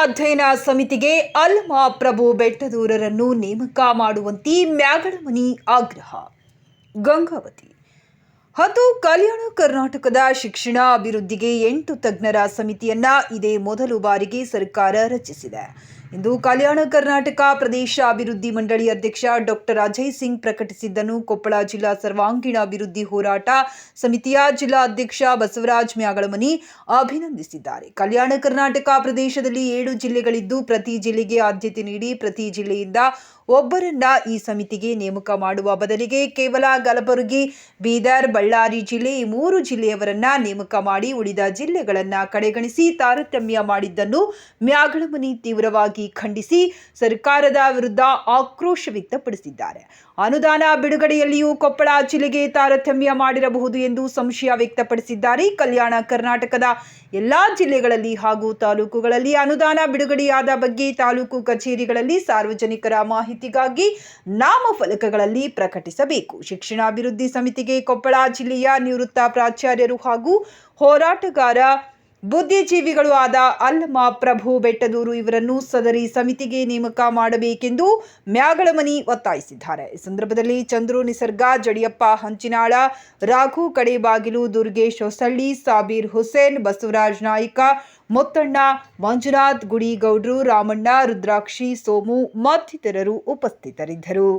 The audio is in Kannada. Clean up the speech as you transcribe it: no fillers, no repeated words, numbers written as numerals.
ಅಧ್ಯಯನ ಸಮಿತಿಗೆ ಅಲ್ಮಾ ಪ್ರಭು ಬೆಟ್ಟದೂರರನ್ನು ನೇಮಕ ಮಾಡುವಂತೆ ಮ್ಯಾಗಳಮನಿ ಆಗ್ರಹ. ಗಂಗಾವತಿ. ಕಲ್ಯಾಣ ಕರ್ನಾಟಕದ ಶಿಕ್ಷಣ ಅಭಿವೃದ್ಧಿಗೆ 8 ತಜ್ಞರ ಸಮಿತಿಯನ್ನ ಇದೇ ಮೊದಲು ಬಾರಿಗೆ ಸರ್ಕಾರ ರಚಿಸಿದೆ ಎಂದು ಕಲ್ಯಾಣ ಕರ್ನಾಟಕ ಪ್ರದೇಶ ಅಭಿವೃದ್ಧಿ ಮಂಡಳಿ ಅಧ್ಯಕ್ಷ ಡಾಕ್ಟರ್ ಅಜಯ್ ಸಿಂಗ್ ಪ್ರಕಟಿಸಿದ್ದನ್ನು ಕೊಪ್ಪಳ ಜಿಲ್ಲಾ ಸರ್ವಾಂಗೀಣ ಅಭಿವೃದ್ಧಿ ಹೋರಾಟ ಸಮಿತಿಯ ಜಿಲ್ಲಾ ಅಧ್ಯಕ್ಷ ಬಸವರಾಜ್ ಮ್ಯಾಗಳಮನಿ ಅಭಿನಂದಿಸಿದ್ದಾರೆ. ಕಲ್ಯಾಣ ಕರ್ನಾಟಕ ಪ್ರದೇಶದಲ್ಲಿ 7 ಜಿಲ್ಲೆಗಳಿದ್ದು ಪ್ರತಿ ಜಿಲ್ಲೆಗೆ ಆದ್ಯತೆ ನೀಡಿ ಪ್ರತಿ ಜಿಲ್ಲೆಯಿಂದ ಒಬ್ಬರನ್ನ ಈ ಸಮಿತಿಗೆ ನೇಮಕ ಮಾಡುವ ಬದಲಿಗೆ ಕೇವಲ ಕಲಬುರಗಿ, ಬೀದರ್, ಬಳ್ಳಾರಿ ಜಿಲ್ಲೆ ಈ 3 ಜಿಲ್ಲೆಯವರನ್ನ ನೇಮಕ ಮಾಡಿ ಉಳಿದ ಜಿಲ್ಲೆಗಳನ್ನ ಕಡೆಗಣಿಸಿ ತಾರತಮ್ಯ ಮಾಡಿದ್ದನ್ನು ಮ್ಯಾಗಳಮನಿ ತೀವ್ರವಾಗಿ ಖಂಡಿಸಿ ಸರ್ಕಾರದ ವಿರುದ್ಧ ಆಕ್ರೋಶ ವ್ಯಕ್ತಪಡಿಸಿದ್ದಾರೆ. ಅನುದಾನ ಬಿಡುಗಡೆಯಲ್ಲಿಯೂ ಕೊಪ್ಪಳ ಜಿಲ್ಲೆಗೆ ತಾರತಮ್ಯ ಮಾಡಿರಬಹುದು ಎಂದು ಸಂಶಯ ವ್ಯಕ್ತಪಡಿಸಿದ್ದಾರೆ. ಕಲ್ಯಾಣ ಕರ್ನಾಟಕದ ಎಲ್ಲಾ ಜಿಲ್ಲೆಗಳಲ್ಲಿ ಹಾಗೂ ತಾಲೂಕುಗಳಲ್ಲಿ ಅನುದಾನ ಬಿಡುಗಡೆಯಾದ ಬಗ್ಗೆ ತಾಲೂಕು ಕಚೇರಿಗಳಲ್ಲಿ ಸಾರ್ವಜನಿಕರ ಮಾಹಿತಿಗಾಗಿ ನಾಮಫಲಕಗಳಲ್ಲಿ ಪ್ರಕಟಿಸಬೇಕು. ಶಿಕ್ಷಣ ಅಭಿವೃದ್ಧಿ ಸಮಿತಿಗೆ ಕೊಪ್ಪಳ ಜಿಲ್ಲೆಯ ನಿವೃತ್ತ ಪ್ರಾಚಾರ್ಯರು ಹಾಗೂ ಹೋರಾಟಗಾರ ಬುದ್ಧಿಜೀವಿಗಳು ಆದ ಅಲ್ಮಾ ಪ್ರಭು ಬೆಟ್ಟದೂರು ಇವರನ್ನು ಸದರಿ ಸಮಿತಿಗೆ ನೇಮಕ ಮಾಡಬೇಕೆಂದು ಮ್ಯಾಗಳಮನಿ ಒತ್ತಾಯಿಸಿದ್ದಾರೆ. ಈ ಸಂದರ್ಭದಲ್ಲಿ ಚಂದ್ರು ನಿಸರ್ಗ, ಜಡಿಯಪ್ಪ ಹಂಚಿನಾಳ, ರಾಘು ಕಡೇಬಾಗಿಲು, ದುರ್ಗೇಶ್ ಹೊಸಳ್ಳಿ, ಸಾಬೀರ್ ಹುಸೇನ್, ಬಸವರಾಜ್ ನಾಯ್ಕ, ಮುತ್ತಣ್ಣ, ಮಂಜುನಾಥ್, ಗುಡಿಗೌಡ್ರು, ರಾಮಣ್ಣ, ರುದ್ರಾಕ್ಷಿ, ಸೋಮು ಮತ್ತಿತರರು ಉಪಸ್ಥಿತರಿದ್ದರು.